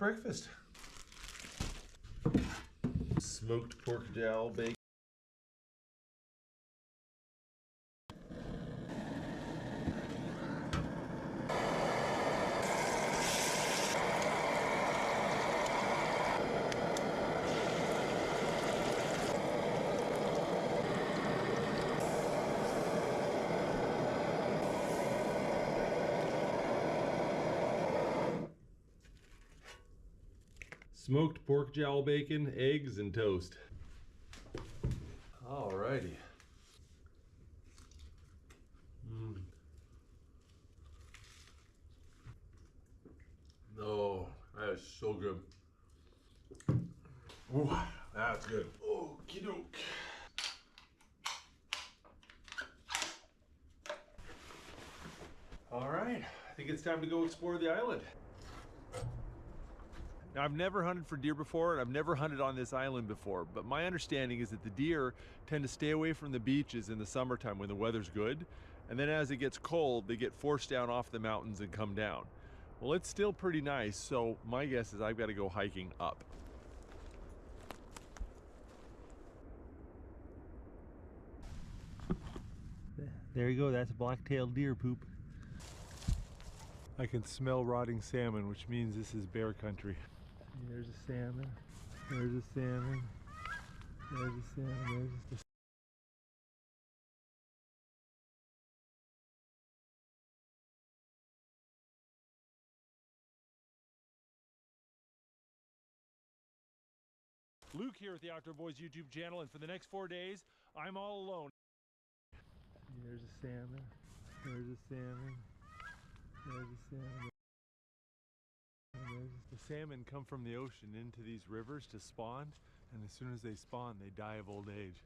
breakfast. Smoked pork jowl bacon. Smoked pork jowl bacon, eggs, and toast. Alrighty. Oh, that is so good. Ooh, that's good. Okie doke. Alright, I think it's time to go explore the island. Now, I've never hunted for deer before, and I've never hunted on this island before, but my understanding is that the deer tend to stay away from the beaches in the summertime when the weather's good, and then as it gets cold, they get forced down off the mountains and come down. Well, it's still pretty nice, so my guess is I've got to go hiking up. There you go, that's black-tailed deer poop. I can smell rotting salmon, which means this is bear country. There's a salmon, there's a salmon, there's a salmon, there's just a Luke here at the Outdoor Boys YouTube channel, and for the next 4 days, I'm all alone. There's a salmon, there's a salmon, there's a salmon. The salmon come from the ocean into these rivers to spawn, and as soon as they spawn, they die of old age.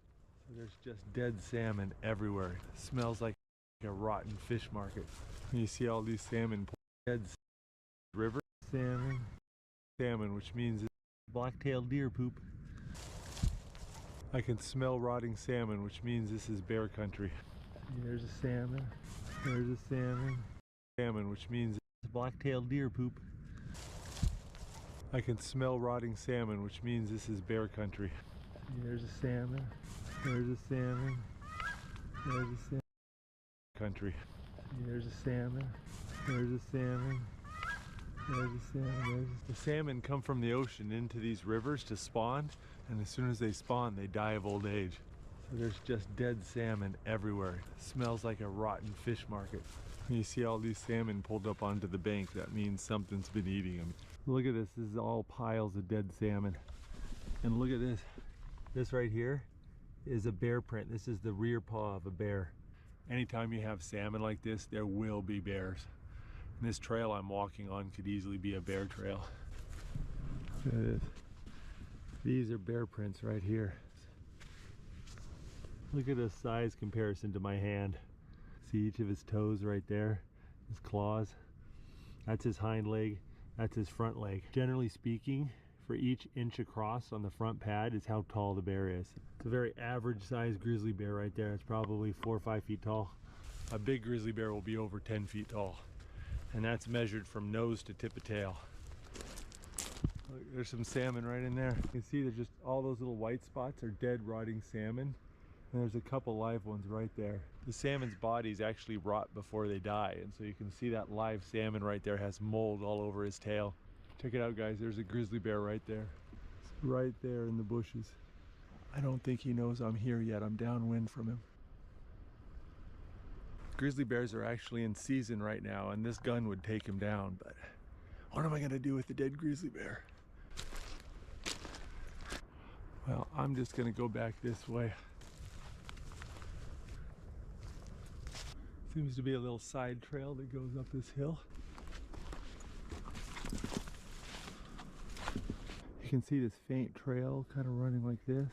So there's just dead salmon everywhere. It smells like a rotten fish market. You see all these salmon, dead river salmon, which means black-tailed deer poop. I can smell rotting salmon, which means this is bear country. There's a salmon, there's a salmon, which means black-tailed deer poop. I can smell rotting salmon, which means this is bear country. There's a salmon, there's a salmon, there's a salmon. Country. There's a salmon, there's a salmon, there's a salmon, The salmon come from the ocean into these rivers to spawn, and as soon as they spawn, they die of old age. So there's just dead salmon everywhere. It smells like a rotten fish market. You see all these salmon pulled up onto the bank. That means something's been eating them. Look at this. This is all piles of dead salmon. And look at this. This right here is a bear print. This is the rear paw of a bear. Anytime you have salmon like this, there will be bears. And this trail I'm walking on could easily be a bear trail. Look at this. These are bear prints right here. Look at the size comparison to my hand. See each of his toes right there, his claws. That's his hind leg, that's his front leg. Generally speaking, for each inch across on the front pad is how tall the bear is. It's a very average sized grizzly bear right there. It's probably 4 or 5 feet tall. A big grizzly bear will be over 10 feet tall. And that's measured from nose to tip of tail. Look, there's some salmon right in there. You can see there's just all those little white spots are dead rotting salmon. And there's a couple live ones right there. The salmon's bodies actually rot before they die, and so you can see that live salmon right there has mold all over his tail. Check it out, guys. There's a grizzly bear right there. It's right there in the bushes. I don't think he knows I'm here yet. I'm downwind from him. Grizzly bears are actually in season right now, and this gun would take him down, but what am I gonna do with the dead grizzly bear? Well, I'm just gonna go back this way. Seems to be a little side trail that goes up this hill. You can see this faint trail kind of running like this.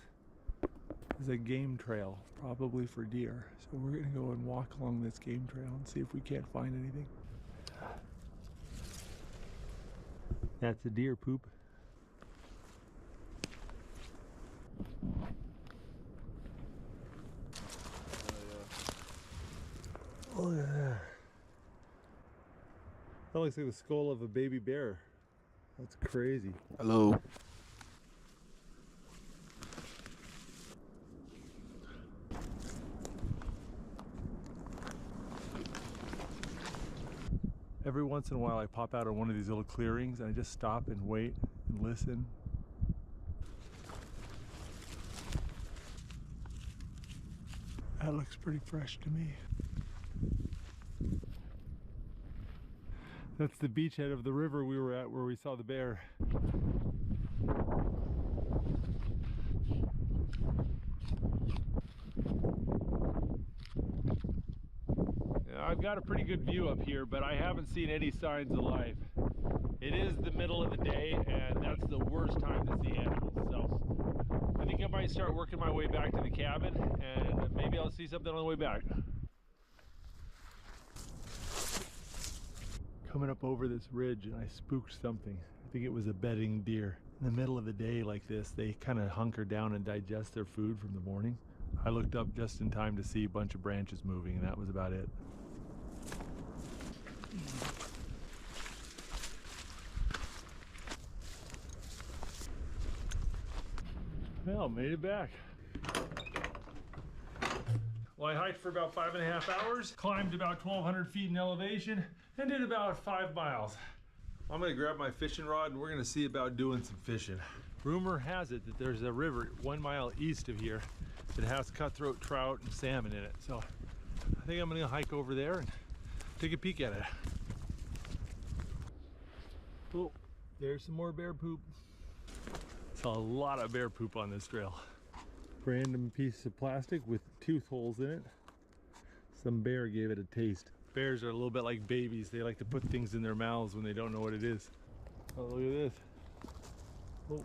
It's a game trail, probably for deer. So we're gonna go and walk along this game trail and see if we can't find anything. That's a deer poop. Look at that. That looks like the skull of a baby bear. That's crazy. Hello. Every once in a while I pop out of one of these little clearings and I just stop and wait and listen. That looks pretty fresh to me. That's the beachhead of the river we were at where we saw the bear. I've got a pretty good view up here, but I haven't seen any signs of life. It is the middle of the day, and that's the worst time to see animals. So I think I might start working my way back to the cabin, and maybe I'll see something on the way back. Coming up over this ridge, and I spooked something. I think it was a bedding deer. In the middle of the day like this, they kind of hunker down and digest their food from the morning. I looked up just in time to see a bunch of branches moving, and that was about it. Well, made it back. Well, I hiked for about 5.5 hours, climbed about 1,200 feet in elevation, and did about 5 miles. I'm gonna grab my fishing rod and we're gonna see about doing some fishing. Rumor has it that there's a river 1 mile east of here that has cutthroat trout and salmon in it. So I think I'm gonna hike over there and take a peek at it. Oh, there's some more bear poop. It's a lot of bear poop on this trail. Random piece of plastic with tooth holes in it. Some bear gave it a taste. Bears are a little bit like babies. They like to put things in their mouths when they don't know what it is. Oh, look at this. Oh.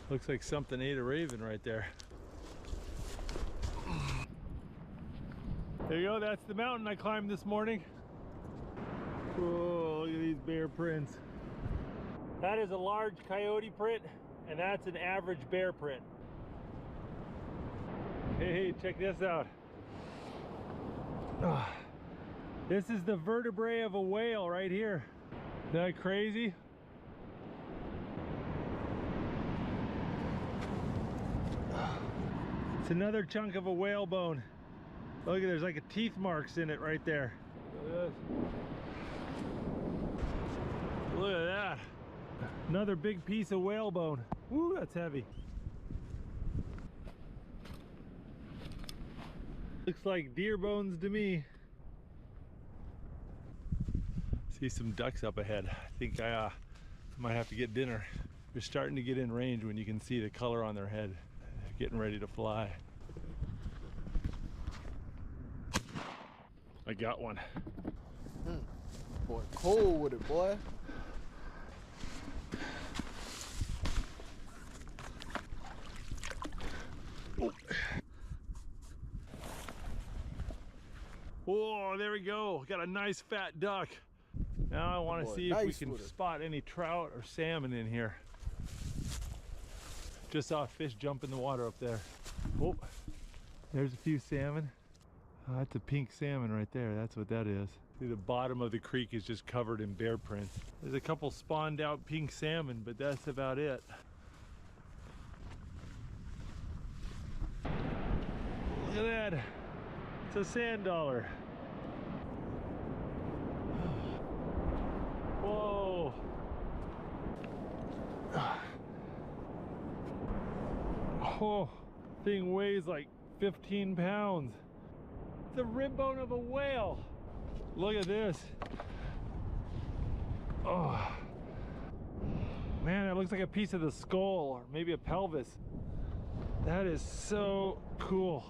Looks like something ate a raven right there. There you go, that's the mountain I climbed this morning. Oh, look at these bear prints. That is a large coyote print, and that's an average bear print. Hey, check this out. This is the vertebrae of a whale right here. Isn't that crazy? It's another chunk of a whalebone. Look at, there's like a teeth marks in it right there. Look at this. Look at that. Another big piece of whalebone. Woo, that's heavy. Looks like deer bones to me. See some ducks up ahead. I think I might have to get dinner. They're starting to get in range when you can see the color on their head. They're getting ready to fly. I got one. Boy, cold with it, boy. Oh, there we go. Got a nice fat duck. Now I want to see if we can spot any trout or salmon in here. Just saw a fish jump in the water up there. Oh, there's a few salmon. Oh, that's a pink salmon right there. That's what that is. See, the bottom of the creek is just covered in bear prints. There's a couple spawned out pink salmon, but that's about it. Look at that. It's a sand dollar. Whoa. Oh, thing weighs like 15 pounds. The rib bone of a whale. Look at this. Oh, man, it looks like a piece of the skull or maybe a pelvis. That is so cool.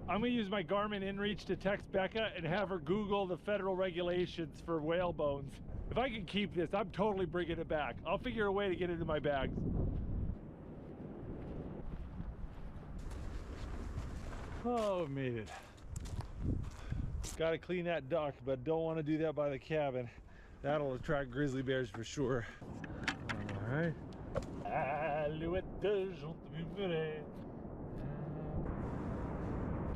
I'm gonna use my Garmin InReach to text Becca and have her Google the federal regulations for whale bones. If I can keep this, I'm totally bringing it back. I'll figure a way to get it in my bags. Oh, made it. Gotta clean that duck, but don't want to do that by the cabin. That'll attract grizzly bears for sure. All right.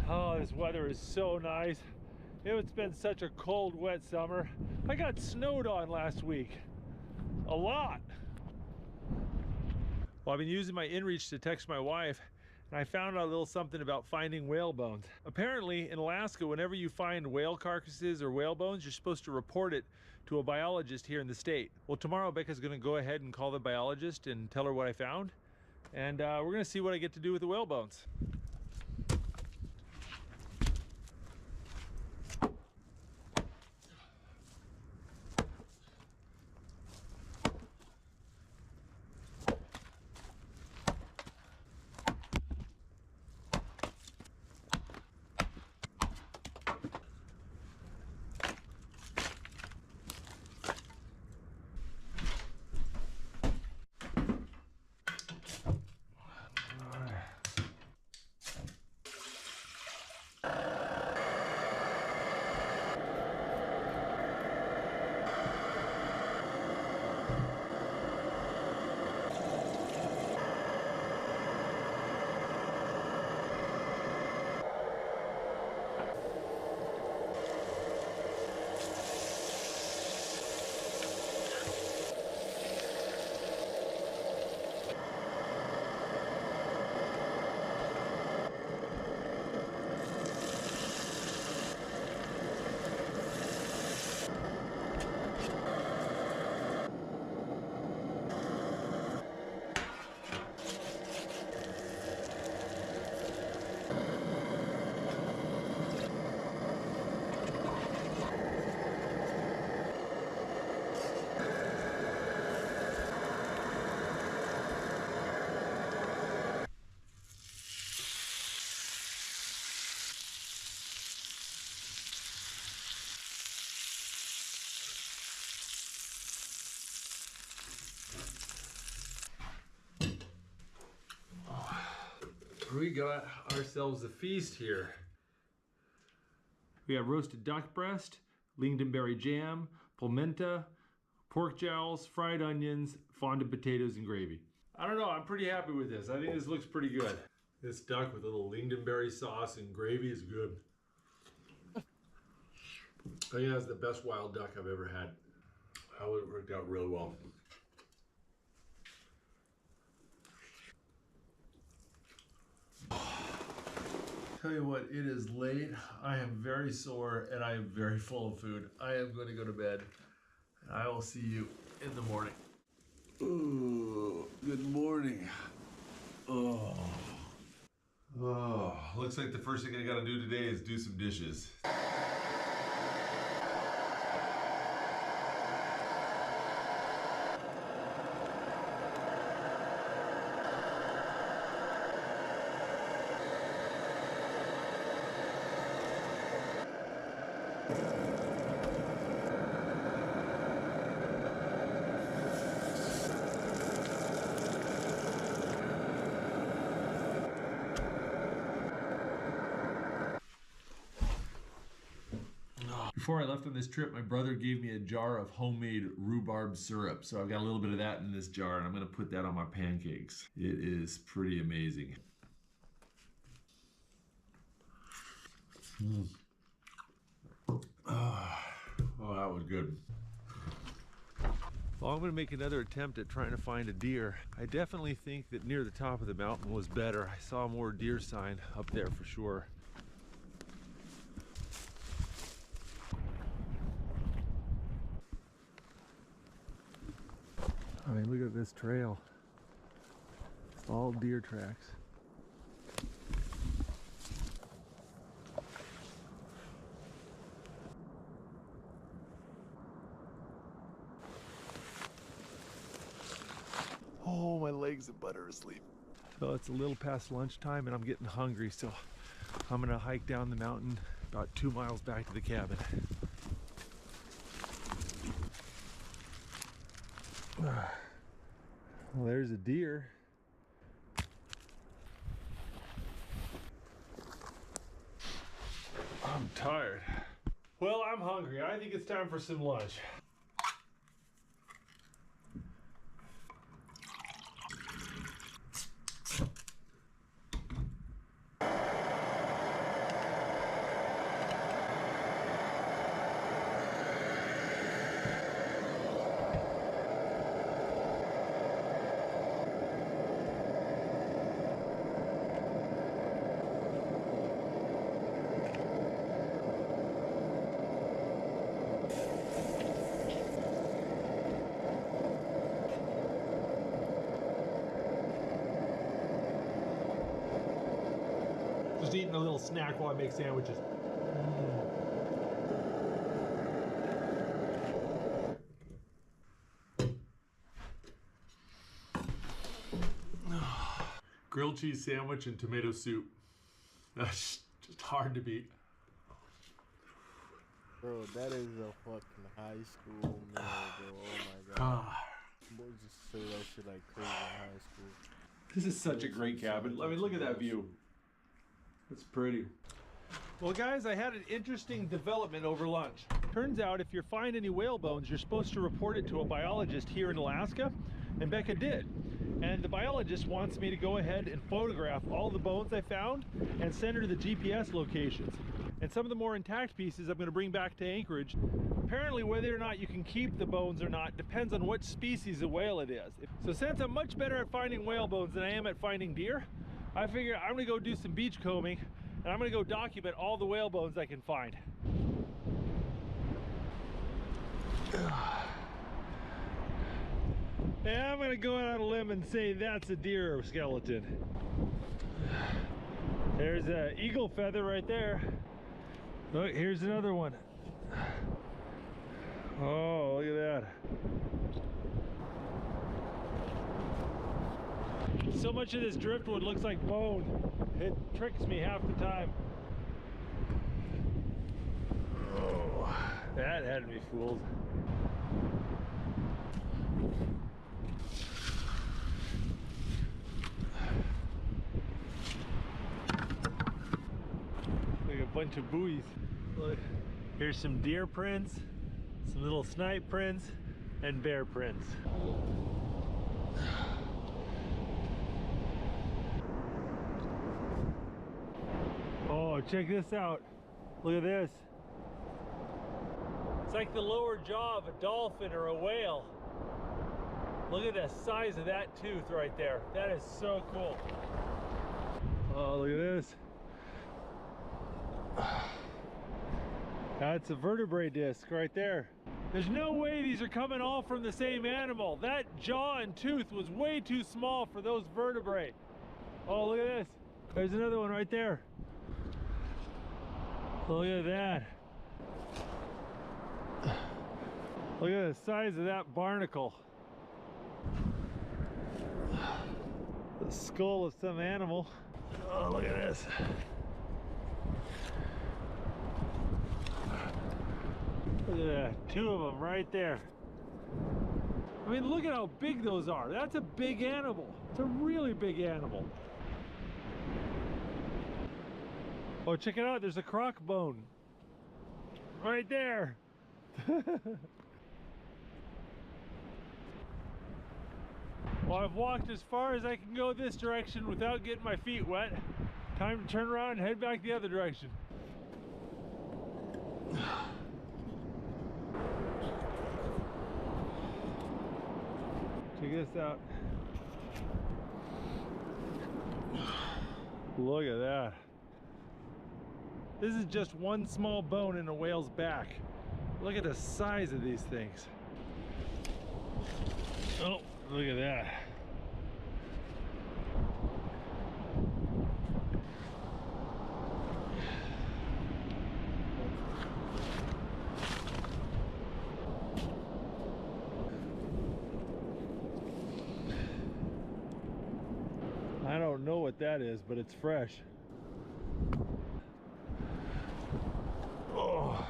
Oh, this weather is so nice. It's been such a cold, wet summer. I got snowed on last week. A lot. Well, I've been using my inReach to text my wife, and I found out a little something about finding whale bones. Apparently, in Alaska, whenever you find whale carcasses or whale bones, you're supposed to report it to a biologist here in the state. Well, tomorrow Becca's gonna go ahead and call the biologist and tell her what I found, and we're gonna see what I get to do with the whale bones. We got ourselves a feast here. We have roasted duck breast, lingonberry jam, polenta, pork jowls, fried onions, fondant potatoes, and gravy. I don't know, I'm pretty happy with this. I think this looks pretty good. This duck with a little lingonberry sauce and gravy is good. I think that's the best wild duck I've ever had. That worked out really well. Tell you what, it is late. I am very sore and I am very full of food. I am going to go to bed. And I will see you in the morning. Ooh, good morning. Oh, looks like the first thing I gotta do today is do some dishes. Before I left on this trip, my brother gave me a jar of homemade rhubarb syrup. So I've got a little bit of that in this jar and I'm gonna put that on my pancakes. It is pretty amazing. Oh, that was good. Well, I'm gonna make another attempt at trying to find a deer. I definitely think that near the top of the mountain was better. I saw more deer sign up there for sure. I mean, look at this trail. It's all deer tracks. Oh, my legs and butt are asleep. So it's a little past lunchtime and I'm getting hungry, so I'm gonna hike down the mountain about 2 miles back to the cabin. Well, there's a deer. I'm tired. Well, I'm hungry. I think it's time for some lunch. Just eating a little snack while I make sandwiches. Grilled cheese sandwich and tomato soup. That's just hard to beat. Bro, that is a fucking high school meal, bro. Oh my god. Boys just say that shit like crazy in high school. This is such a great cabin. I mean, look at that view. It's pretty. Well, guys, I had an interesting development over lunch. Turns out if you find any whale bones, you're supposed to report it to a biologist here in Alaska, and Becca did. And the biologist wants me to go ahead and photograph all the bones I found and send her to the GPS locations. And some of the more intact pieces I'm going to bring back to Anchorage. Apparently, whether or not you can keep the bones or not depends on what species of whale it is. So since I'm much better at finding whale bones than I am at finding deer, I figure I'm going to go do some beach combing and I'm going to go document all the whale bones I can find. And I'm going to go out on a limb and say that's a deer skeleton. There's an eagle feather right there. Look, here's another one. Oh, look at that. So much of this driftwood looks like bone. It tricks me half the time. Oh, that had me fooled. Like a bunch of buoys. Look, here's some deer prints, some little snipe prints, and bear prints. Oh, check this out. Look at this. It's like the lower jaw of a dolphin or a whale. Look at the size of that tooth right there. That is so cool. Oh, look at this. That's a vertebrae disc right there. There's no way these are coming all from the same animal. That jaw and tooth was way too small for those vertebrae. Oh, look at this. There's another one right there. Look at that. Look at the size of that barnacle. The skull of some animal. Oh, look at this. Look at that, two of them right there. I mean, look at how big those are. That's a big animal. It's a really big animal. Oh, check it out, there's a croc bone. Right there. Well, I've walked as far as I can go this direction without getting my feet wet. Time to turn around and head back the other direction. Check this out. Look at that. This is just one small bone in a whale's back. Look at the size of these things. Oh, look at that. I don't know what that is, but it's fresh. Oh.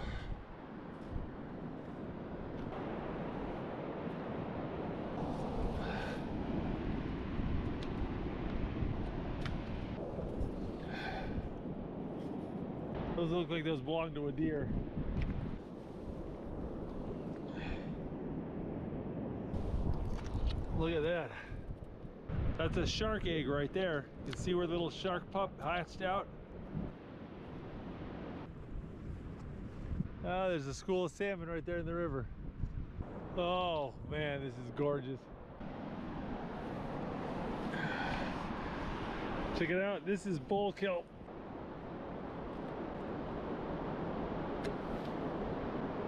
Those look like those belong to a deer. Look at that. That's a shark egg right there. You can see where the little shark pup hatched out. Ah, there's a school of salmon right there in the river. Oh man, this is gorgeous. Check it out, this is bull kelp.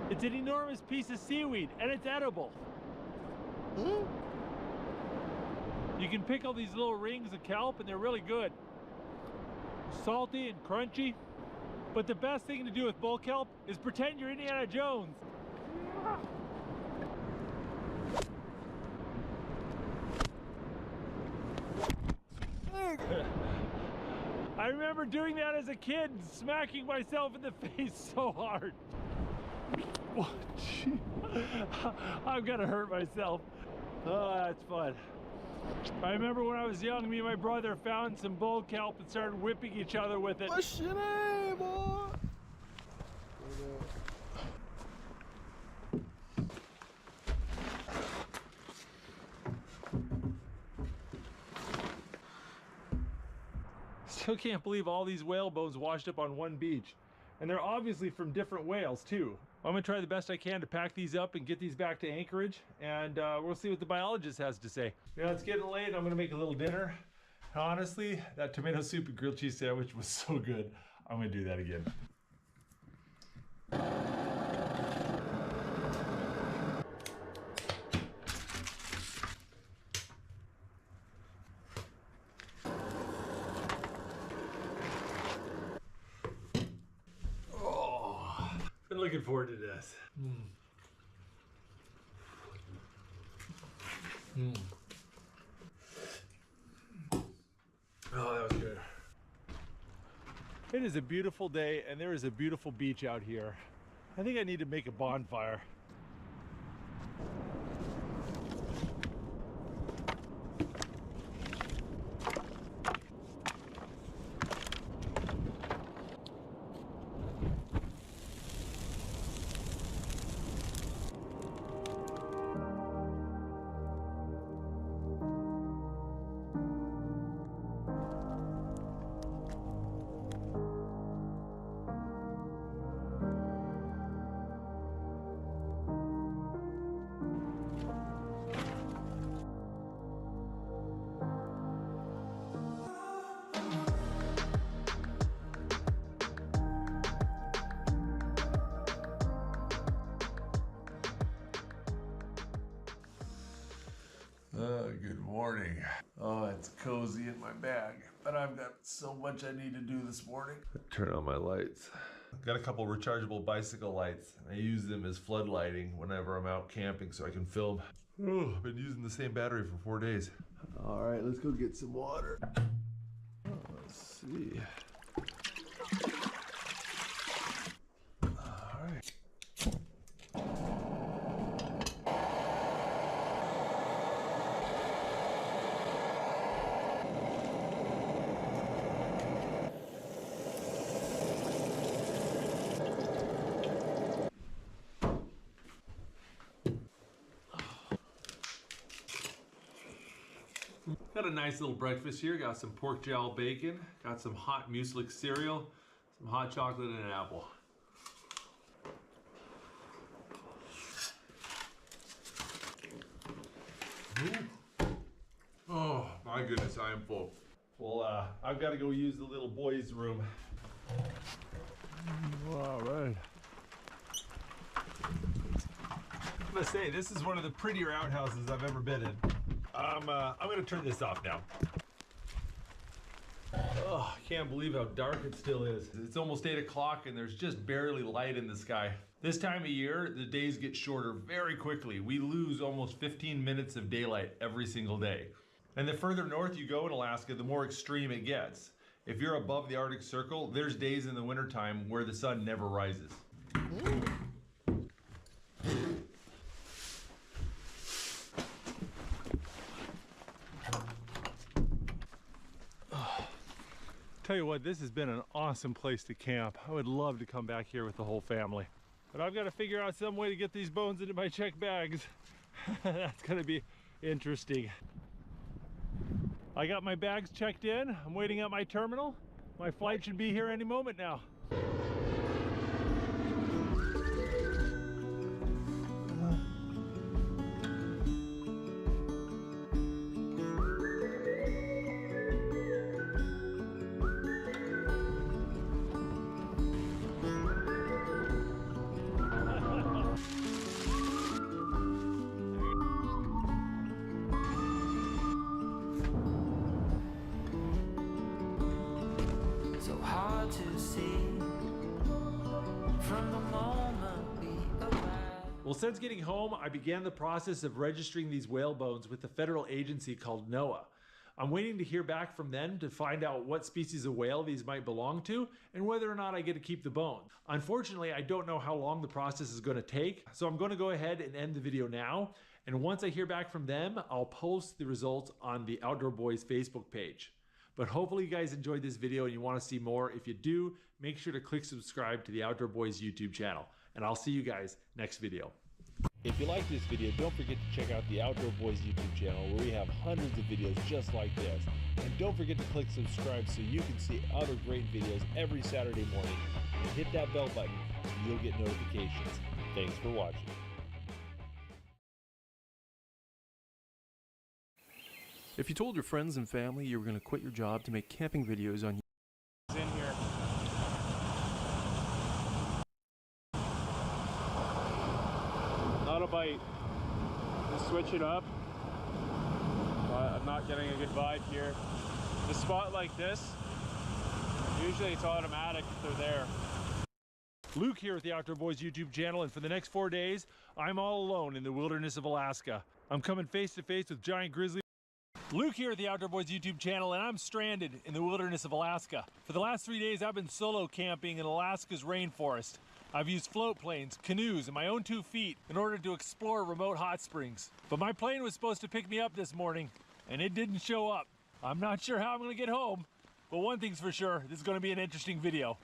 It's an enormous piece of seaweed and it's edible. You can pickle these little rings of kelp and they're really good. salty and crunchy. But the best thing to do with bull kelp is pretend you're Indiana Jones. I remember doing that as a kid, smacking myself in the face so hard. Oh, gee. I'm gonna hurt myself. Oh, that's fun. I remember when I was young, me and my brother found some bull kelp and started whipping each other with it. What's your name, boy? Still can't believe all these whale bones washed up on one beach. And they're obviously from different whales too. I'm gonna try the best I can to pack these up and get these back to Anchorage, and we'll see what the biologist has to say. Now it's getting late, I'm gonna make a little dinner. Honestly, that tomato soup and grilled cheese sandwich was so good. I'm gonna do that again. Been looking forward to this. Oh, that was good. It is a beautiful day and there is a beautiful beach out here. I think I need to make a bonfire. Good morning. Oh, it's cozy in my bag, but I've got so much I need to do this morning. Turn on my lights. I've got a couple rechargeable bicycle lights. I use them as flood lighting whenever I'm out camping so I can film. Oh, I've been using the same battery for 4 days. All right, let's go get some water. Let's see. All right. Got a nice little breakfast here. Got some pork jowl bacon, got some hot muesli cereal, some hot chocolate and an apple. Ooh. Oh my goodness, I am full. Well, I've got to go use the little boys' room. All right. I'm gonna say, this is one of the prettier outhouses I've ever been in. I'm gonna turn this off now. Oh, I can't believe how dark it still is. It's almost 8 o'clock and there's just barely light in the sky. This time of year, the days get shorter very quickly. We lose almost 15 minutes of daylight every single day. And the further north you go in Alaska, the more extreme it gets. If you're above the Arctic Circle, there's days in the wintertime where the sun never rises. Tell you what, this has been an awesome place to camp. I would love to come back here with the whole family. But I've got to figure out some way to get these bones into my check bags. That's gonna be interesting. I got my bags checked in. I'm waiting at my terminal. My flight should be here any moment now. hard to see from the moment we arrived. Well, since getting home, I began the process of registering these whale bones with the federal agency called NOAA. I'm waiting to hear back from them to find out what species of whale these might belong to and whether or not I get to keep the bone. Unfortunately, I don't know how long the process is going to take, so I'm going to go ahead and end the video now. And once I hear back from them, I'll post the results on the Outdoor Boys Facebook page. But hopefully you guys enjoyed this video and you want to see more. If you do, make sure to click subscribe to the Outdoor Boys YouTube channel. And I'll see you guys next video. If you like this video, don't forget to check out the Outdoor Boys YouTube channel where we have hundreds of videos just like this. And don't forget to click subscribe so you can see other great videos every Saturday morning. And hit that bell button so you'll get notifications. Thanks for watching. If you told your friends and family you were going to quit your job to make camping videos on in here. Not a bite. Just switch it up. But I'm not getting a good vibe here. A spot like this, usually it's automatic if they're there. Luke here with the Outdoor Boys YouTube channel, and for the next 4 days, I'm all alone in the wilderness of Alaska. I'm coming face to face with giant grizzly. Luke here at the Outdoor Boys YouTube channel, and I'm stranded in the wilderness of Alaska. For the last 3 days, I've been solo camping in Alaska's rainforest. I've used float planes, canoes, and my own 2 feet in order to explore remote hot springs. But my plane was supposed to pick me up this morning, and it didn't show up. I'm not sure how I'm gonna get home, but one thing's for sure, this is gonna be an interesting video.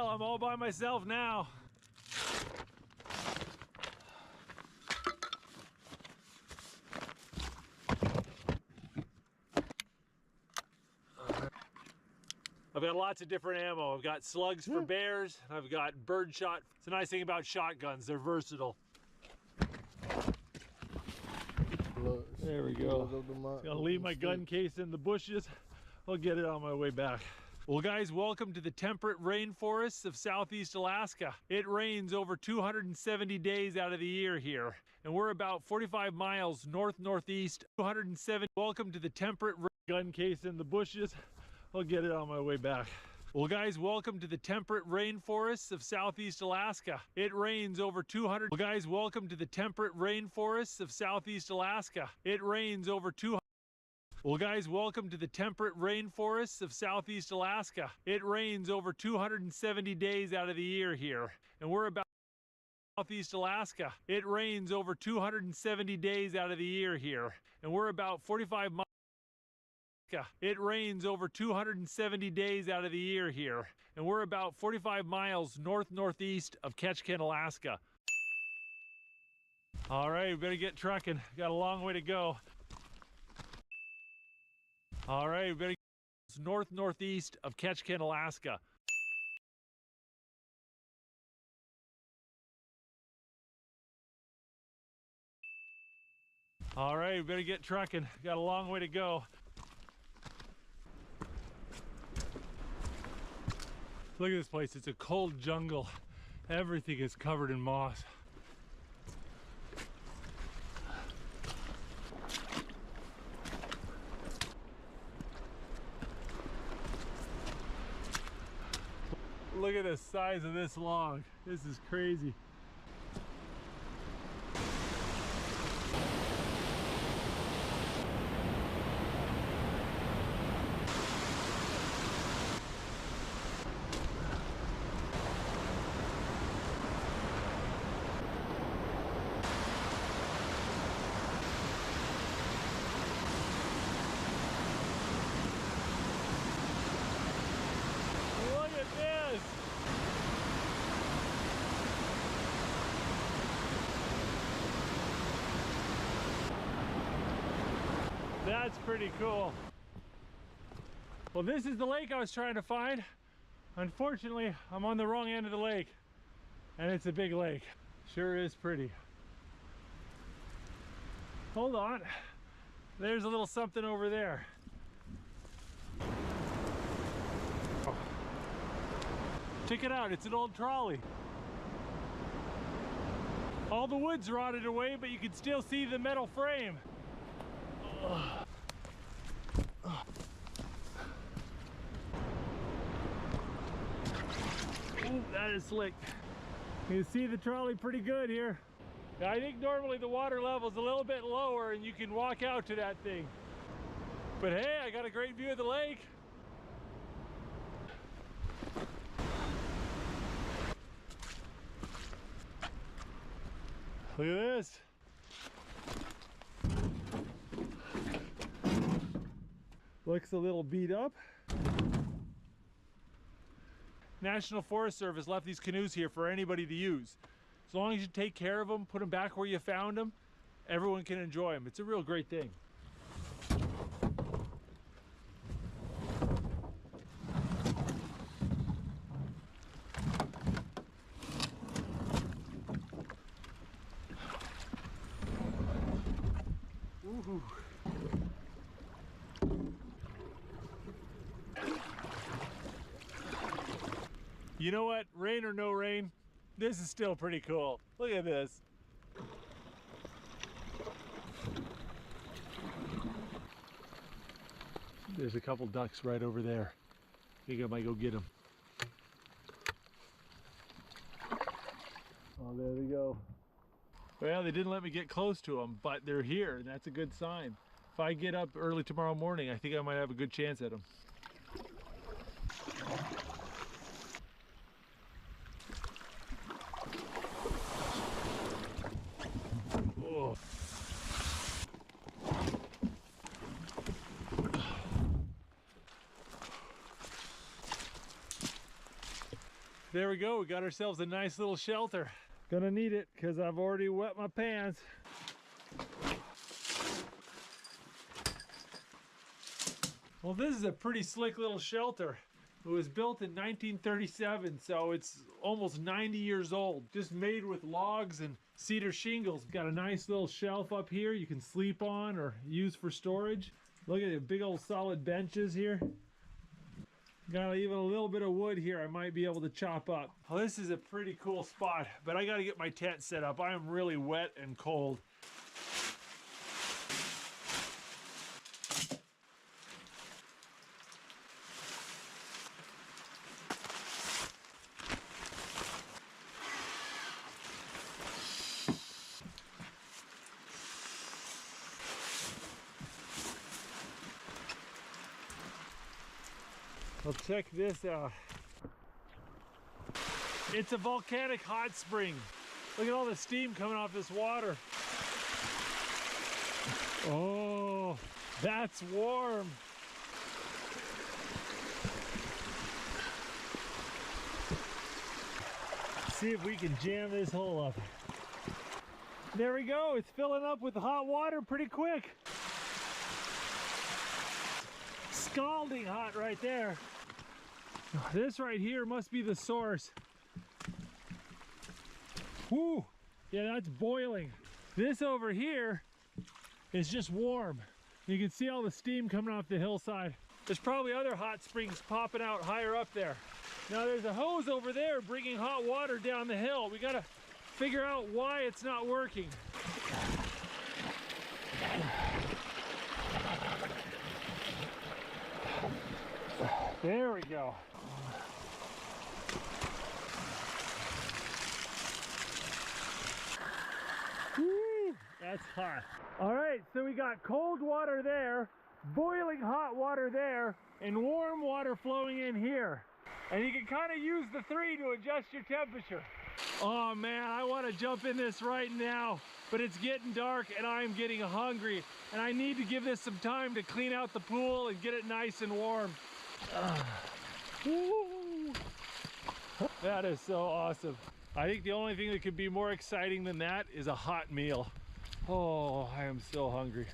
I'm all by myself now. I've got lots of different ammo. I've got slugs for bears, and I've got bird shot. It's the nice thing about shotguns, they're versatile. There we go. Gonna leave my gun case in the bushes. I'll get it on my way back. Well guys, welcome to the temperate rainforests of southeast Alaska. It rains over 270 days out of the year here, and we're about 45 miles north-northeast, 270. Welcome to the temperate gun case in the bushes. I'll get it on my way back. Well guys, welcome to the temperate rainforests of southeast Alaska. It rains over 200. Well guys, welcome to the temperate rainforests of southeast Alaska. It rains over 200. Well guys, welcome to the temperate rainforests of southeast Alaska. It rains over 270 days out of the year here, and we're about southeast Alaska. It rains over 270 days out of the year here, and we're about 45 miles. It rains over 270 days out of the year here, and we're about 45 miles north-northeast of Ketchikan, Alaska. All right, we better get trucking. Got a long way to go. All right, we better get north-northeast of Ketchikan, Alaska. All right, we better get trucking. Got a long way to go. Look at this place, it's a cold jungle. Everything is covered in moss. Look at the size of this log. This is crazy. That's pretty cool. Well, this is the lake I was trying to find. Unfortunately, I'm on the wrong end of the lake, and it's a big lake. Sure is pretty. Hold on. There's a little something over there. Check it out, it's an old trolley. All the wood's rotted away, but you can still see the metal frame. Ooh, that is slick. You can see the trolley pretty good here. Now, I think normally the water level is a little bit lower and you can walk out to that thing. But hey, I got a great view of the lake. Look at this. Looks a little beat up. National Forest Service left these canoes here for anybody to use. As long as you take care of them, put them back where you found them, everyone can enjoy them. It's a real great thing. Ooh. You know what? Rain or no rain, this is still pretty cool. Look at this. There's a couple ducks right over there. I think I might go get them. Oh, there they go. Well, they didn't let me get close to them, but they're here, and that's a good sign. If I get up early tomorrow morning, I think I might have a good chance at them. Oh. There we go, we got ourselves a nice little shelter. Gonna need it because I've already wet my pants. Well, this is a pretty slick little shelter. It was built in 1937, so it's almost 90 years old. Just made with logs and cedar shingles. Got a nice little shelf up here you can sleep on or use for storage. Look at the big old solid benches here. Got even a little bit of wood here I might be able to chop up. Well, this is a pretty cool spot, but I gotta get my tent set up. I am really wet and cold. Well, check this out. It's a volcanic hot spring. Look at all the steam coming off this water. Oh, that's warm. See if we can jam this hole up. There we go, it's filling up with hot water pretty quick. Scalding hot right there. This right here must be the source. Whoo! Yeah, that's boiling. This over here is just warm. You can see all the steam coming off the hillside. There's probably other hot springs popping out higher up there. Now there's a hose over there bringing hot water down the hill. We gotta figure out why it's not working. There we go. Woo, that's hot. All right, so we got cold water there, boiling hot water there, and warm water flowing in here. And you can kind of use the three to adjust your temperature. Oh man, I want to jump in this right now, but it's getting dark and I'm getting hungry. And I need to give this some time to clean out the pool and get it nice and warm. Woo. That is so awesome. I think the only thing that could be more exciting than that is a hot meal. Oh, I am so hungry.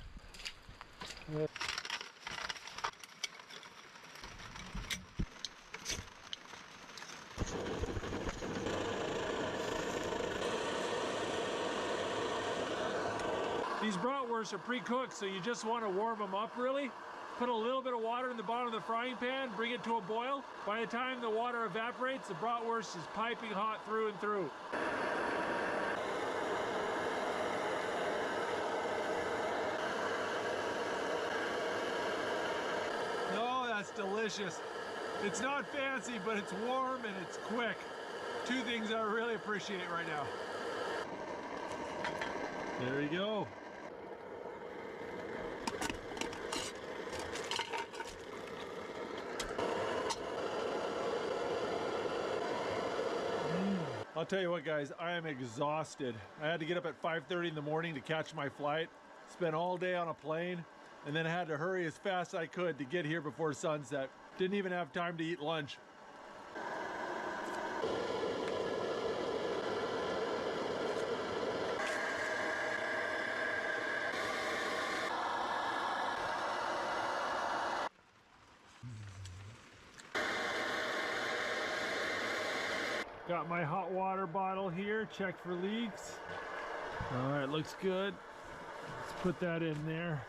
These bratwursts are pre-cooked, so you just want to warm them up really. Put a little bit of water in the bottom of the frying pan, bring it to a boil. By the time the water evaporates, the bratwurst is piping hot through and through. Oh, that's delicious. It's not fancy, but it's warm and it's quick. Two things I really appreciate right now. There you go. I'll tell you what, guys, I am exhausted. I had to get up at 5:30 in the morning to catch my flight, spent all day on a plane, and then I had to hurry as fast as I could to get here before sunset. Didn't even have time to eat lunch. Got my hot water bottle here, check for leaks. All right, looks good. Let's put that in there.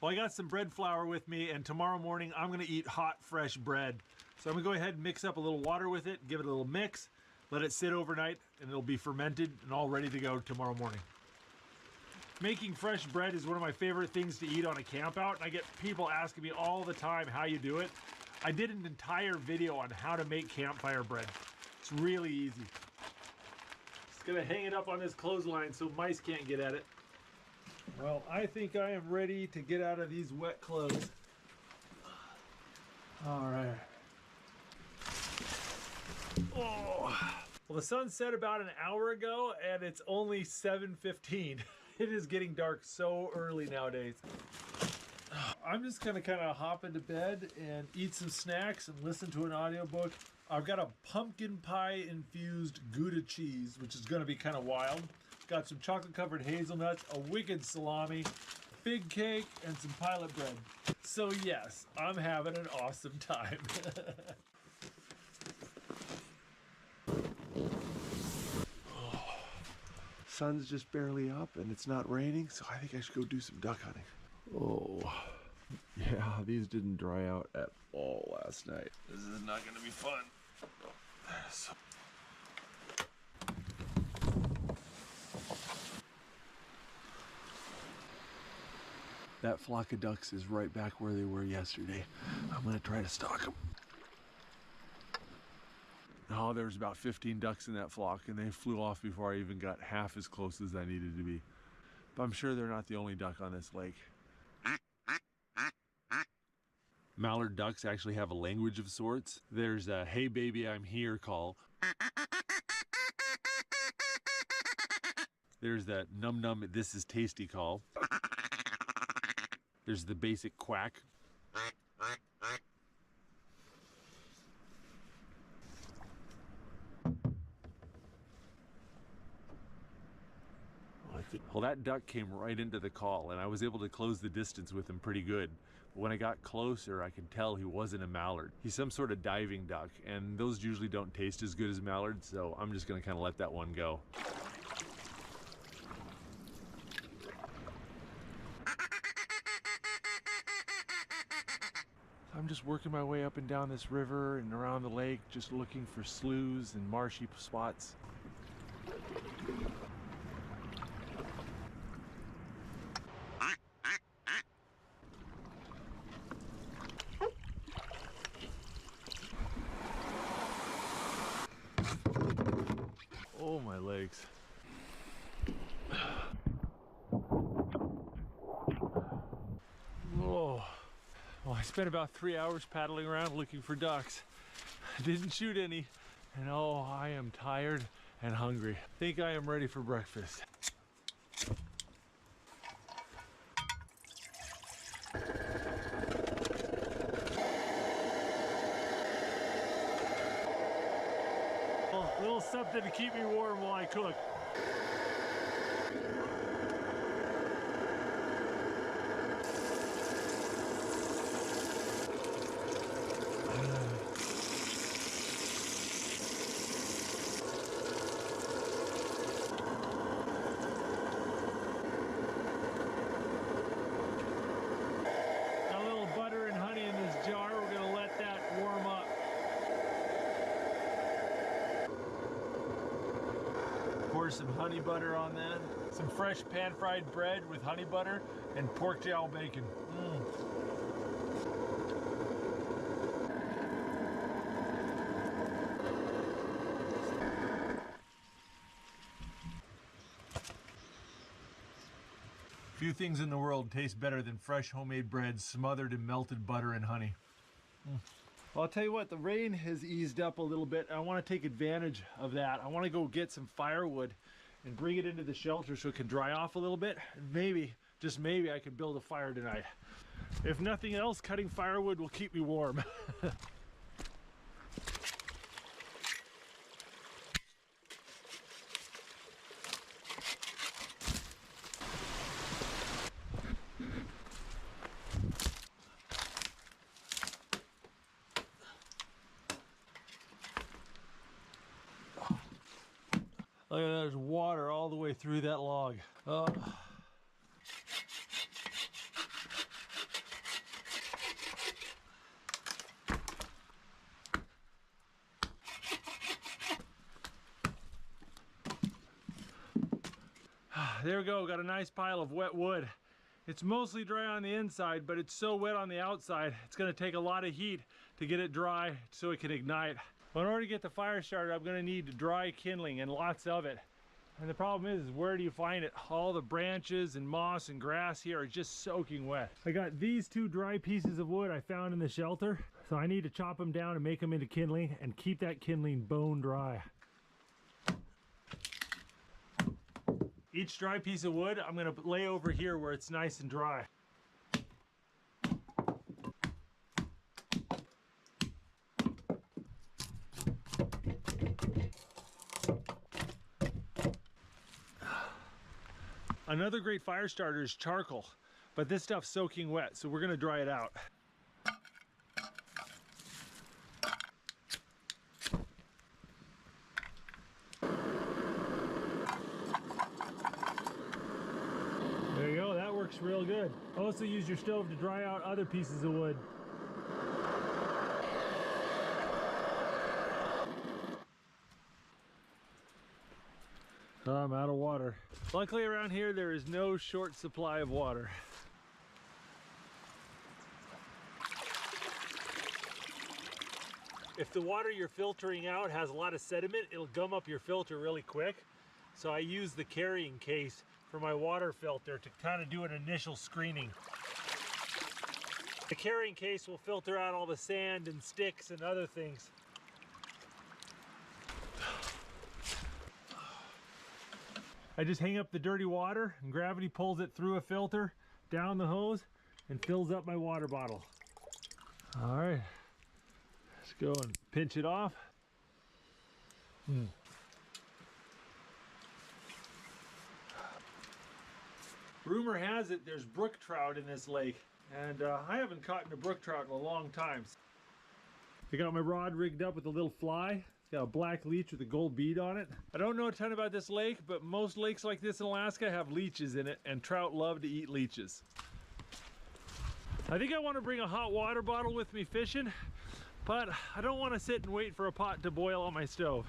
Well, I got some bread flour with me, and tomorrow morning I'm gonna eat hot, fresh bread. So I'm gonna go ahead and mix up a little water with it, give it a little mix, let it sit overnight, and it'll be fermented and all ready to go tomorrow morning. Making fresh bread is one of my favorite things to eat on a camp out, and I get people asking me all the time how you do it. I did an entire video on how to make campfire bread. It's really easy. Just gonna hang it up on this clothesline so mice can't get at it. Well, I think I am ready to get out of these wet clothes. All right. Oh. Well, the sun set about an hour ago and it's only 7:15. It is getting dark so early nowadays. I'm just gonna kind of hop into bed and eat some snacks and listen to an audiobook. I've got a pumpkin pie infused Gouda cheese, which is gonna be kind of wild. Got some chocolate covered hazelnuts, a wicked salami, fig cake, and some pilot bread. So yes, I'm having an awesome time. Sun's just barely up and it's not raining, so I think I should go do some duck hunting. Oh, yeah, these didn't dry out at all last night. This is not gonna be fun. So that flock of ducks is right back where they were yesterday. I'm gonna try to stalk them. Oh, there was about 15 ducks in that flock and they flew off before I even got half as close as I needed to be. But I'm sure they're not the only duck on this lake. Mallard ducks actually have a language of sorts. There's a "Hey baby, I'm here" call. There's that "Num num, this is tasty" call. There's the basic quack. Well, that duck came right into the call and I was able to close the distance with him pretty good. But when I got closer, I could tell he wasn't a mallard. He's some sort of diving duck, and those usually don't taste as good as mallards, so I'm just gonna kind of let that one go. I'm just working my way up and down this river and around the lake, just looking for sloughs and marshy spots. Oh, my legs. Oh. Well, I spent about 3 hours paddling around looking for ducks. I didn't shoot any, and oh, I am tired and hungry. I think I am ready for breakfast. A little something to keep me warm while I cook. pour some honey butter on that. Some fresh pan-fried bread with honey butter and pork jowl bacon. Few things in the world taste better than fresh homemade bread smothered in melted butter and honey. Well, I'll tell you what, the rain has eased up a little bit. I want to take advantage of that. I want to go get some firewood and bring it into the shelter so it can dry off a little bit. And maybe, just maybe, I can build a fire tonight. If nothing else, cutting firewood will keep me warm. Look at that, there's water all the way through that log. There we go, got a nice pile of wet wood. It's mostly dry on the inside, but it's so wet on the outside, it's gonna take a lot of heat to get it dry so it can ignite. Well, in order to get the fire started, I'm gonna need dry kindling and lots of it. And the problem is where do you find it? All the branches and moss and grass here are just soaking wet. I got these 2 dry pieces of wood I found in the shelter. So I need to chop them down and make them into kindling and keep that kindling bone dry. Each dry piece of wood, I'm gonna lay over here where it's nice and dry. Another great fire starter is charcoal, but this stuff's soaking wet, so we're gonna dry it out. There you go, that works real good. Also use your stove to dry out other pieces of wood. I'm out of water. Luckily around here there is no short supply of water. If the water you're filtering out has a lot of sediment, it'll gum up your filter really quick. So I use the carrying case for my water filter to kind of do an initial screening. The carrying case will filter out all the sand and sticks and other things. I just hang up the dirty water and gravity pulls it through a filter, down the hose, and fills up my water bottle. All right, let's go and pinch it off. Rumor has it there's brook trout in this lake, and I haven't caught a brook trout in a long time. I got my rod rigged up with a little fly. It's got a black leech with a gold bead on it. I don't know a ton about this lake, but most lakes like this in Alaska have leeches in it, and trout love to eat leeches. I think I want to bring a hot water bottle with me fishing, but I don't want to sit and wait for a pot to boil on my stove.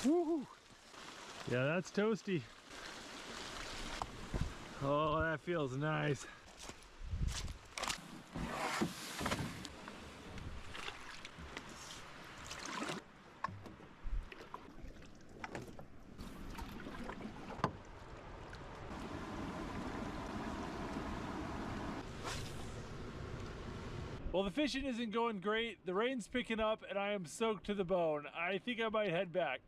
Woohoo! Yeah, that's toasty. Oh, that feels nice. Well, the fishing isn't going great. The rain's picking up and I am soaked to the bone. I think I might head back.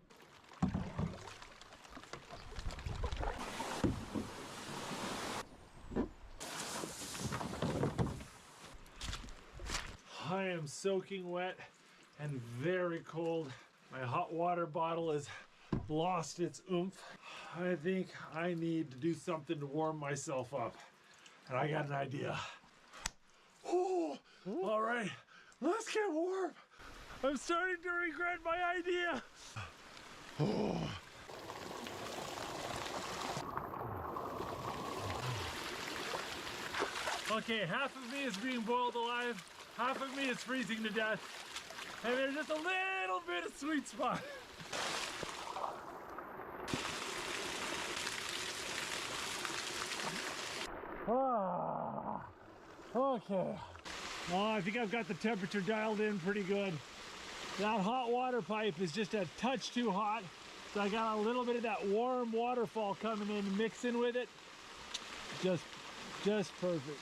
I am soaking wet and very cold. My hot water bottle has lost its oomph. I think I need to do something to warm myself up. And I got an idea. Oh, all right, let's get warm. I'm starting to regret my idea. Oh. Okay, half of me is being boiled alive. Half of me is freezing to death. And there's just a little bit of sweet spot. Ah, okay. Oh, I think I've got the temperature dialed in pretty good. That hot water pipe is just a touch too hot. So I got a little bit of that warm waterfall coming in, mixing with it. Just perfect.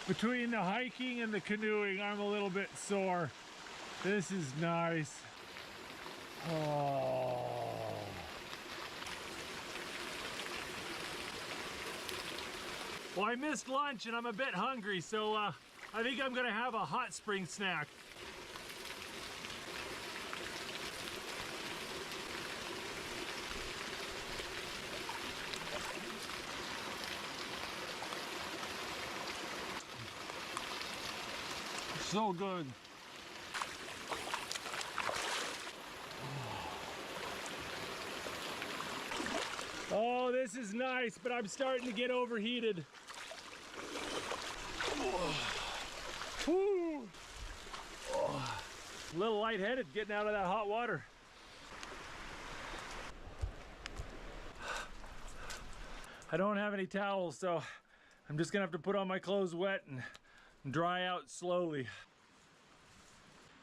Between the hiking and the canoeing, I'm a little bit sore. This is nice. Oh. Well, I missed lunch and I'm a bit hungry, so I think I'm gonna have a hot spring snack. So good. Oh, this is nice, but I'm starting to get overheated. Whew. Oh. A little lightheaded getting out of that hot water. I don't have any towels, so I'm just gonna have to put on my clothes wet and dry out slowly.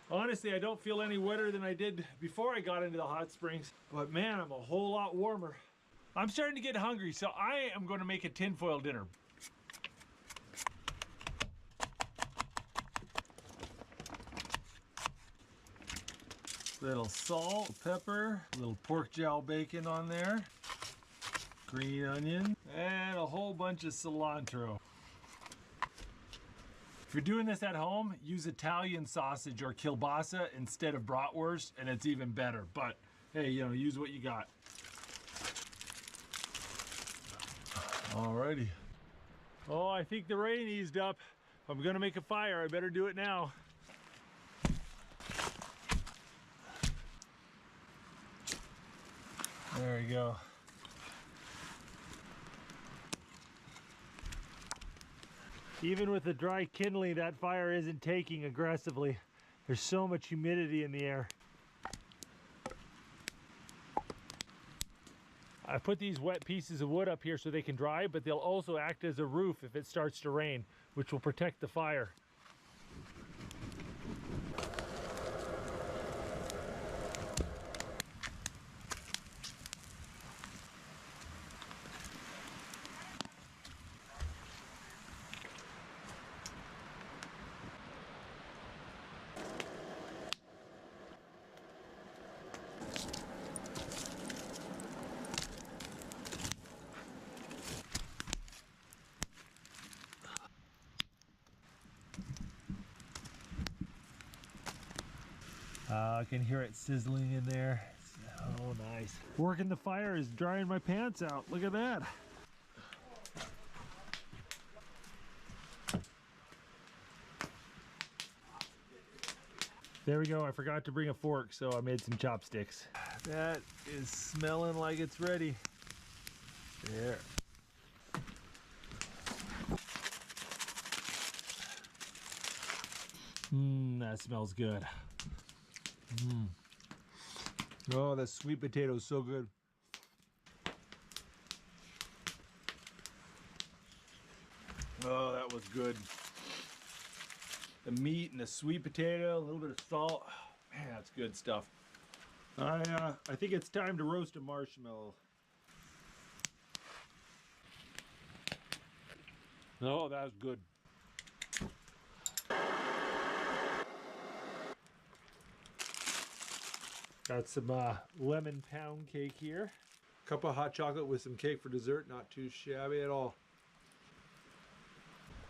Honestly, I don't feel any wetter than I did before I got into the hot springs, but man, I'm a whole lot warmer. I'm starting to get hungry, so I am going to make a tinfoil dinner. Little salt, pepper, a little pork jowl bacon on there, green onion, and a whole bunch of cilantro. If you're doing this at home, use Italian sausage or kielbasa instead of bratwurst, and it's even better. But hey, you know, use what you got. Alrighty. Oh, I think the rain eased up. I'm gonna make a fire. I better do it now. There we go. Even with the dry kindling, that fire isn't taking aggressively. There's so much humidity in the air. I put these wet pieces of wood up here so they can dry, but they'll also act as a roof if it starts to rain, which will protect the fire. I can hear it sizzling in there. Oh, nice. Working the fire is drying my pants out. Look at that. There we go. I forgot to bring a fork, so I made some chopsticks. That is smelling like it's ready. There. That smells good. Oh, that sweet potato is so good. Oh, that was good. The meat and the sweet potato, a little bit of salt. Oh, man, that's good stuff. I think it's time to roast a marshmallow. Oh, that was good. Got some lemon pound cake here. Cup of hot chocolate with some cake for dessert. Not too shabby at all.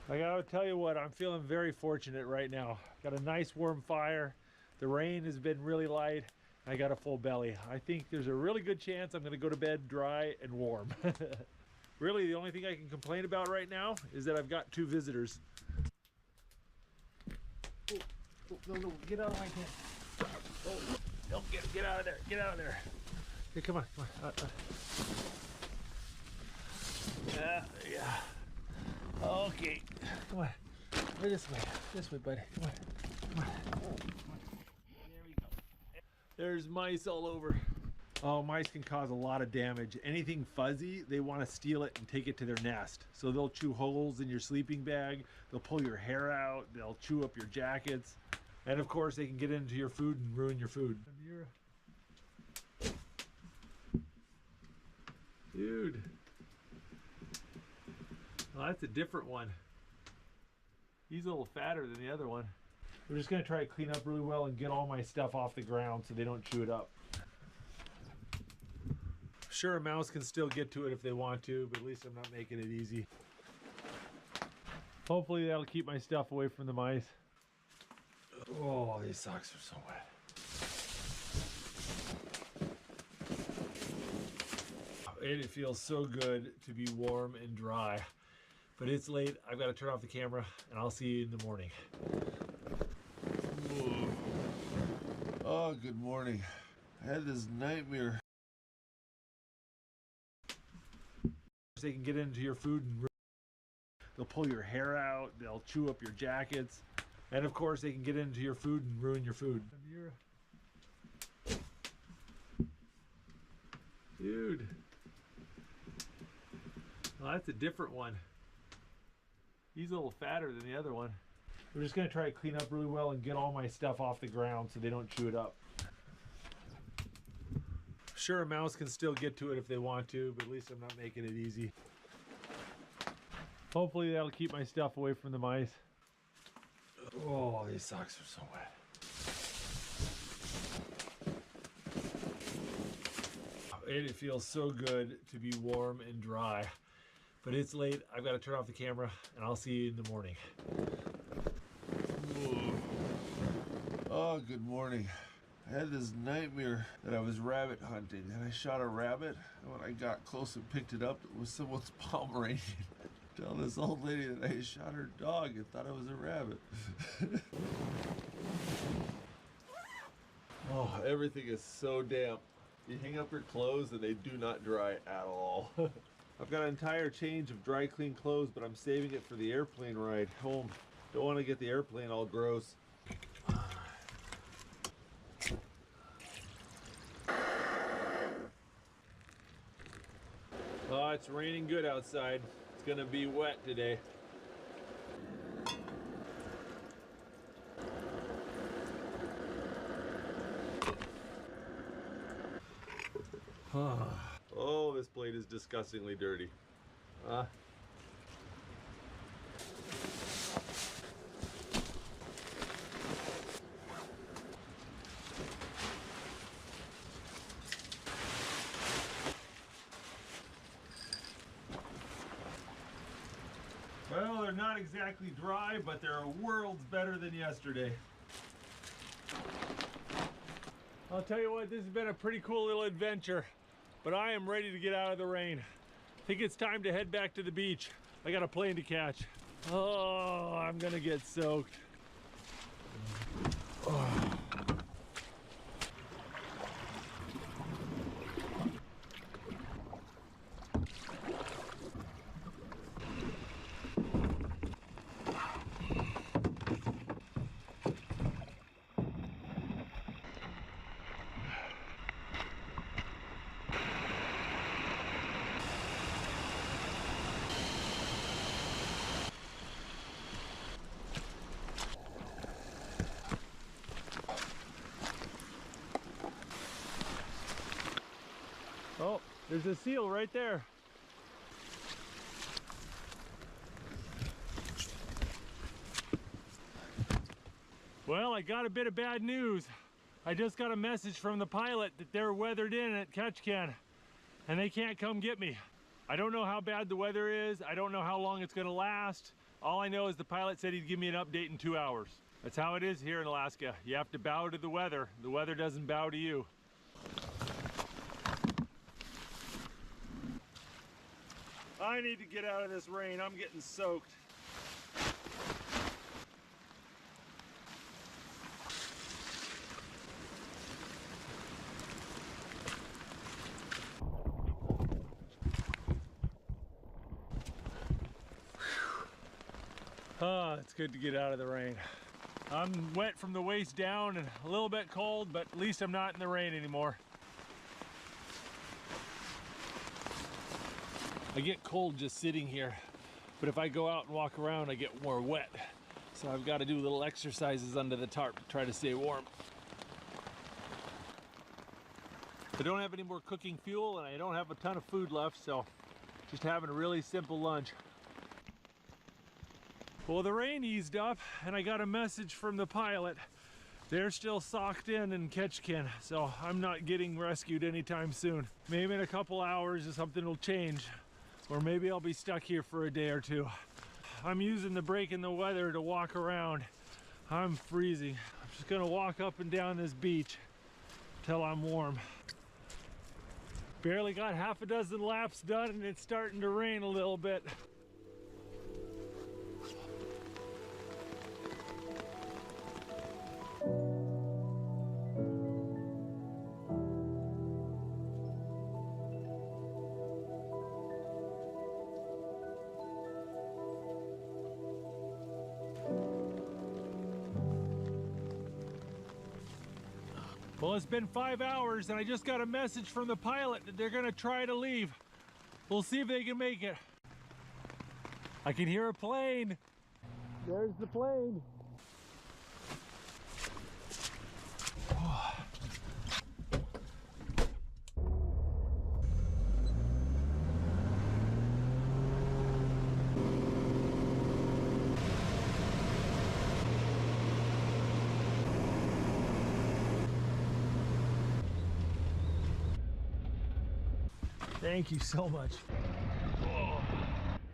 I gotta tell you what, I'm feeling very fortunate right now. Got a nice warm fire. The rain has been really light. I got a full belly. I think there's a really good chance I'm gonna go to bed dry and warm. Really, the only thing I can complain about right now is that I've got 2 visitors. Oh, no, get out of my tent. Oh. Don't get out of there. Get out of there. Here, come on. Yeah. Okay. Come on. This way. This way, buddy. Come on. There we go. There's mice all over. Oh, mice can cause a lot of damage. Anything fuzzy, they want to steal it and take it to their nest. So they'll chew holes in your sleeping bag, they'll pull your hair out, they'll chew up your jackets, and of course they can get into your food and ruin your food. Dude. Well, that's a different one. He's a little fatter than the other one. We're just gonna try to clean up really well and get all my stuff off the ground so they don't chew it up. Sure, a mouse can still get to it if they want to, but at least I'm not making it easy. Hopefully that'll keep my stuff away from the mice. Oh, these socks are so wet. It feels so good to be warm and dry, but it's late. I've got to turn off the camera and I'll see you in the morning. Oh, good morning. I had this nightmare. They can get into your food and they'll pull your hair out, they'll chew up your jackets, and of course they can get into your food and ruin your food. Dude. Well, that's a different one. He's a little fatter than the other one. We're just gonna try to clean up really well and get all my stuff off the ground so they don't chew it up. Sure, a mouse can still get to it if they want to, but at least I'm not making it easy. Hopefully that'll keep my stuff away from the mice. Oh, these socks are so wet. It feels so good to be warm and dry, but it's late. I've got to turn off the camera and I'll see you in the morning. Oh, good morning. I had this nightmare that I was rabbit hunting and I shot a rabbit, and when I got close and picked it up, it was someone's Pomeranian. Tell this old lady that I shot her dog and thought it was a rabbit. Oh, everything is so damp. You hang up your clothes and they do not dry at all. I've got an entire change of dry clean clothes, but I'm saving it for the airplane ride home. Don't want to get the airplane all gross. Oh, it's raining good outside. It's gonna be wet today. Oh, this plate is disgustingly dirty. Well, they're not exactly dry, but they're worlds better than yesterday. I'll tell you what, this has been a pretty cool little adventure, but I am ready to get out of the rain. I think it's time to head back to the beach. I got a plane to catch. Oh, I'm gonna get soaked. Oh. Oh, there's a seal right there. Well, I got a bit of bad news. I just got a message from the pilot that they're weathered in at Ketchikan and they can't come get me. I don't know how bad the weather is. I don't know how long it's gonna last. All I know is the pilot said he'd give me an update in 2 hours. That's how it is here in Alaska. You have to bow to the weather. The weather doesn't bow to you. I need to get out of this rain. I'm getting soaked. Ah, it's good to get out of the rain. I'm wet from the waist down and a little bit cold, but at least I'm not in the rain anymore. I get cold just sitting here, but if I go out and walk around, I get more wet. So I've got to do little exercises under the tarp to try to stay warm. I don't have any more cooking fuel and I don't have a ton of food left, so just having a really simple lunch. Well, the rain eased up and I got a message from the pilot. They're still socked in Ketchikan, so I'm not getting rescued anytime soon. Maybe in a couple hours something will change, or maybe I'll be stuck here for a day or two. I'm using the break in the weather to walk around. I'm freezing. I'm just gonna walk up and down this beach till I'm warm. Barely got half a dozen laps done and it's starting to rain a little bit. Well, it's been 5 hours and I just got a message from the pilot that they're gonna try to leave. We'll see if they can make it. I can hear a plane. There's the plane. Thank you so much. Oh.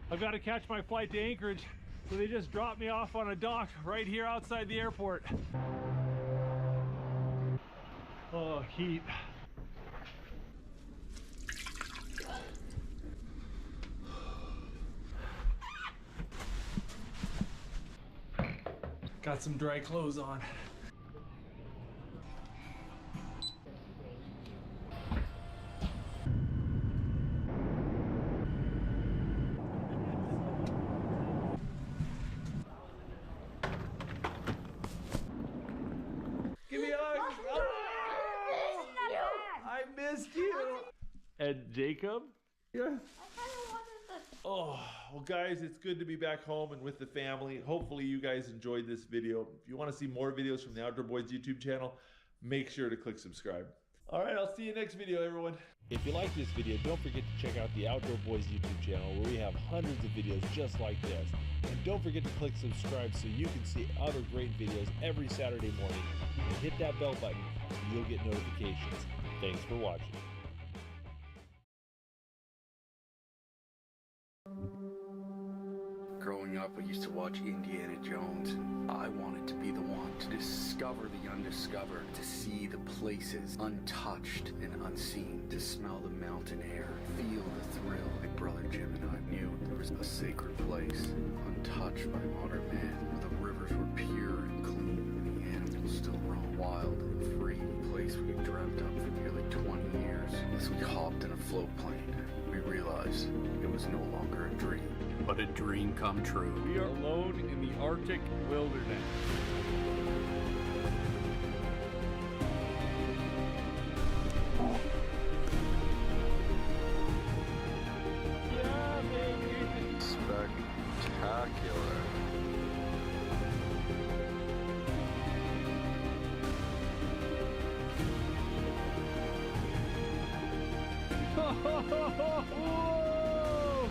I've got to catch my flight to Anchorage, so they just dropped me off on a dock right here outside the airport. Oh, heat. Got some dry clothes on. And Jacob? Yeah. Oh, well guys, it's good to be back home and with the family. Hopefully you guys enjoyed this video. If you want to see more videos from the Outdoor Boys YouTube channel, make sure to click subscribe. All right, I'll see you next video, everyone. If you like this video, don't forget to check out the Outdoor Boys YouTube channel where we have hundreds of videos just like this. And don't forget to click subscribe so you can see other great videos every Saturday morning. And hit that bell button so you'll get notifications. Thanks for watching. Growing up, I used to watch Indiana Jones, and I wanted to be the one to discover the undiscovered, to see the places untouched and unseen, to smell the mountain air, feel the thrill. My brother Jim and I knew there was a sacred place, untouched by modern man, where the rivers were pure and clean, and the animals still roam wild and free, a place we dreamt of for nearly 20 years. As we hopped in a float plane, we realized it was no longer a dream, but a dream come true. We are alone in the Arctic wilderness. Yeah, baby. Spectacular. Whoa!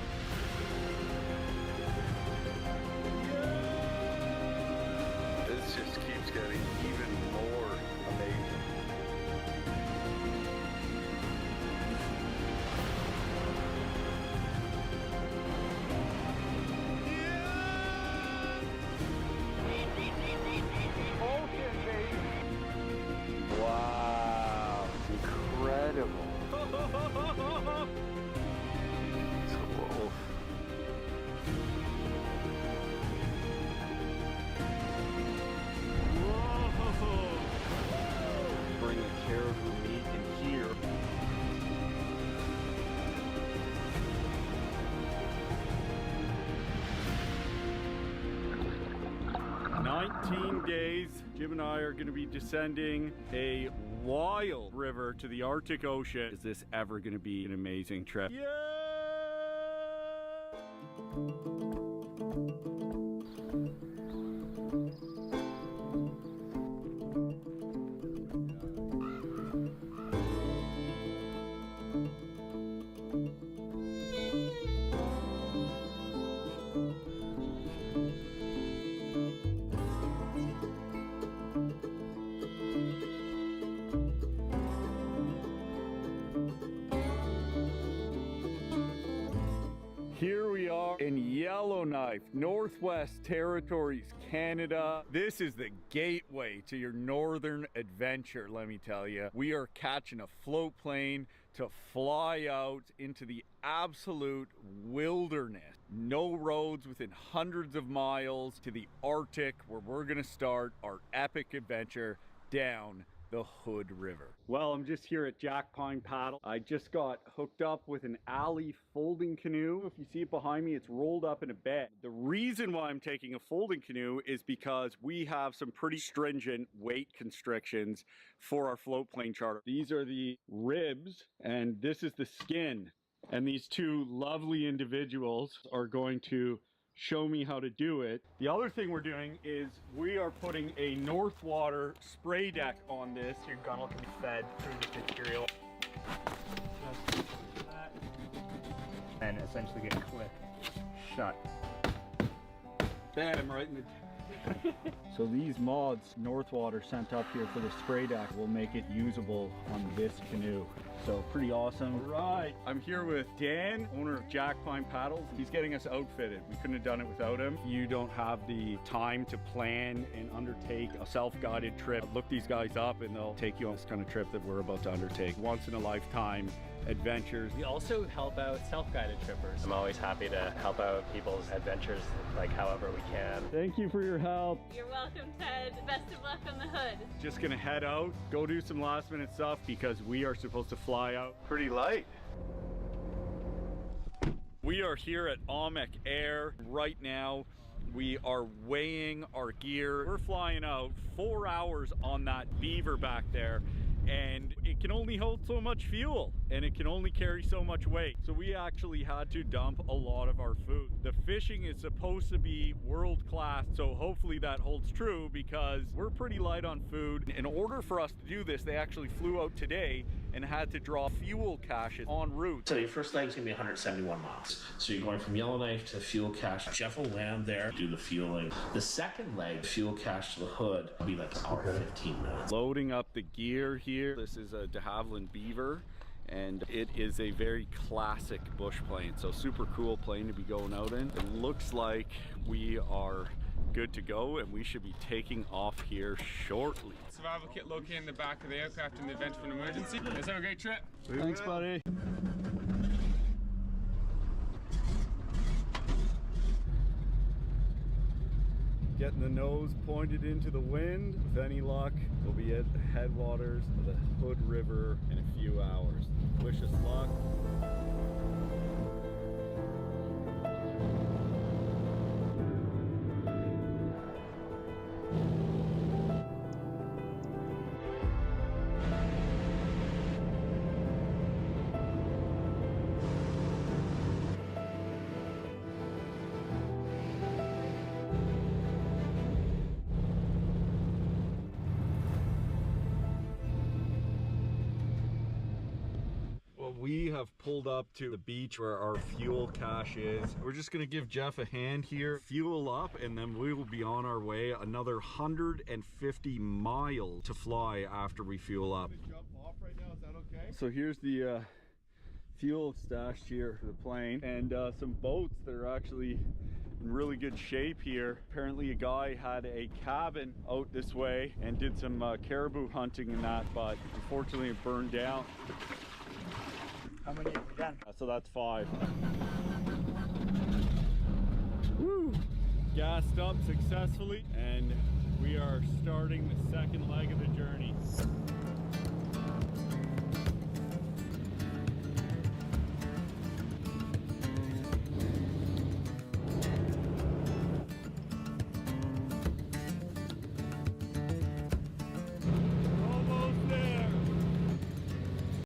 This just keeps getting even more amazing. Wow, incredible. It's a wolf. Whoa! 19 days, Jim and I are going to be descending a wild river to the Arctic Ocean. Is this ever going to be an amazing trip? Yeah! Here we are in Yellowknife, Northwest Territories, Canada. This is the gateway to your northern adventure, let me tell you. We are catching a float plane to fly out into the absolute wilderness. No roads within hundreds of miles to the Arctic, where we're gonna start our epic adventure down the Hood River. Well, I'm just here at Jack Pine Paddle. I just got hooked up with an alley folding canoe. If you see it behind me, it's rolled up in a bed. The reason why I'm taking a folding canoe is because we have some pretty stringent weight constrictions for our float plane charter. These are the ribs and this is the skin. And these two lovely individuals are going to show me how to do it. The other thing we're doing is we are putting a Northwater spray deck on this. Your gunnel can be fed through this material. Just that. And essentially get clipped shut. Bam, right in the... So these mods Northwater sent up here for the spray deck will make it usable on this canoe. So pretty awesome. All right, I'm here with Dan, owner of Jack Pine Paddles. He's getting us outfitted. We couldn't have done it without him. If you don't have the time to plan and undertake a self-guided trip, look these guys up and they'll take you on this kind of trip that we're about to undertake. Once in a lifetime adventures. We also help out self-guided trippers. I'm always happy to help out people's adventures like however we can. Thank you for your help. You're welcome, Ted. Best of luck on the Hood. Just gonna head out, go do some last minute stuff because we are supposed to fly out pretty light. We are here at Amec Air right now. We are weighing our gear. We're flying out 4 hours on that beaver back there, and it can only hold so much fuel and it can only carry so much weight. So we actually had to dump a lot of our food. The fishing is supposed to be world class, so hopefully that holds true because we're pretty light on food. In order for us to do this, they actually flew out today and had to draw fuel caches en route. So your first leg is gonna be 171 miles. So you're going from Yellowknife to fuel cache. Jeff will land there, do the fueling. The second leg, fuel cache to the Hood, will be like an hour 15 minutes. Loading up the gear here. This is a de Havilland Beaver, and it is a very classic bush plane. So super cool plane to be going out in. It looks like we are good to go and we should be taking off here shortly. Survival kit located in the back of the aircraft in the event of an emergency. Let's have a great trip. Thanks, buddy. Getting the nose pointed into the wind. With any luck, we'll be at the headwaters of the Hood River in a few hours. Wish us luck. We have pulled up to the beach where our fuel cache is. We're just gonna give Jeff a hand here, fuel up, and then we will be on our way. Another 150 miles to fly after we fuel up. Jump off right now, is that okay? So here's the fuel stashed here for the plane, and some boats that are actually in really good shape here. Apparently a guy had a cabin out this way and did some caribou hunting and that, but unfortunately it burned down. How many have you done? So that's 5. Woo! Gassed up successfully, and we are starting the second leg of the journey.